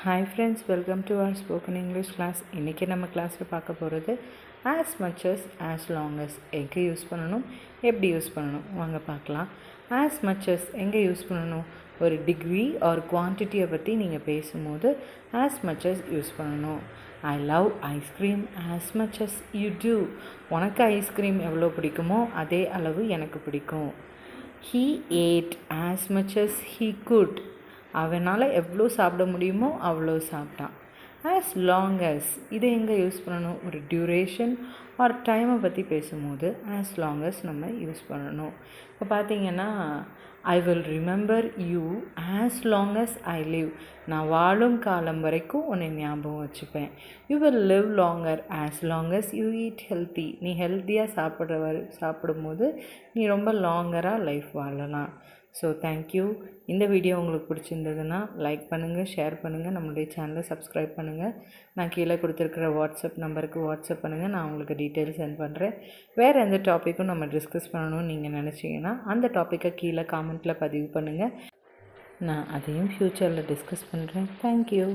Hi friends, welcome to our spoken English class. இன்றைக்கி நம்ம கிளாஸில் பார்க்க போகிறது as much as long as எங்கே யூஸ் பண்ணணும், எப்படி யூஸ் பண்ணணும் வாங்க பார்க்கலாம். as much as எங்கே யூஸ் பண்ணணும், ஒரு டிகிரி ஆர் குவான்டிட்டியை பற்றி நீங்கள் பேசும்போது as much as யூஸ் பண்ணணும். I love ice cream as much as you do. உனக்கு ஐஸ்கிரீம் எவ்வளோ பிடிக்குமோ அதே அளவு எனக்கு பிடிக்கும். He ate as much as he could. அவனால் எவ்வளோ சாப்பிட முடியுமோ அவ்வளோ சாப்பிட்டான். as long as இதை எங்கே யூஸ் பண்ணணும், ஒரு டியூரேஷன் ஆர் டைமை பற்றி பேசும்போது as long as நம்ம யூஸ் பண்ணணும். இப்போ பார்த்தீங்கன்னா I will remember you as long as I live. நான் வாழும் காலம் வரைக்கும் உன்னை ஞாபகம் வச்சுப்பேன். You will live longer as long as you eat healthy. நீ ஹெல்த்தியாக சாப்பிடும்போது நீ ரொம்ப லாங்கராக லைஃப் வாழலாம். So thank you. இந்த வீடியோ உங்களுக்கு பிடிச்சிருந்ததுன்னா லைக் பண்ணுங்கள், ஷேர் பண்ணுங்கள், நம்மளுடைய சேனலை சப்ஸ்கிரைப் பண்ணுங்கள். நான் கீழே கொடுத்துருக்குற வாட்ஸ்அப் நம்பருக்கு வாட்ஸ்அப் பண்ணுங்கள், நான் உங்களுக்கு டீட்டெயில்ஸ் சென்ட் பண்ணுறேன். வேறு எந்த டாப்பிக்கும் நம்ம டிஸ்கஸ் பண்ணணும்னு நீங்கள் நினச்சிங்கன்னா அந்த டாப்பிக்கை கீழே காமெண்ட்டில் பதிவு பண்ணுங்கள். நான் அதையும் ஃப்யூச்சரில் டிஸ்கஸ் பண்ணுறேன். தேங்க்யூ.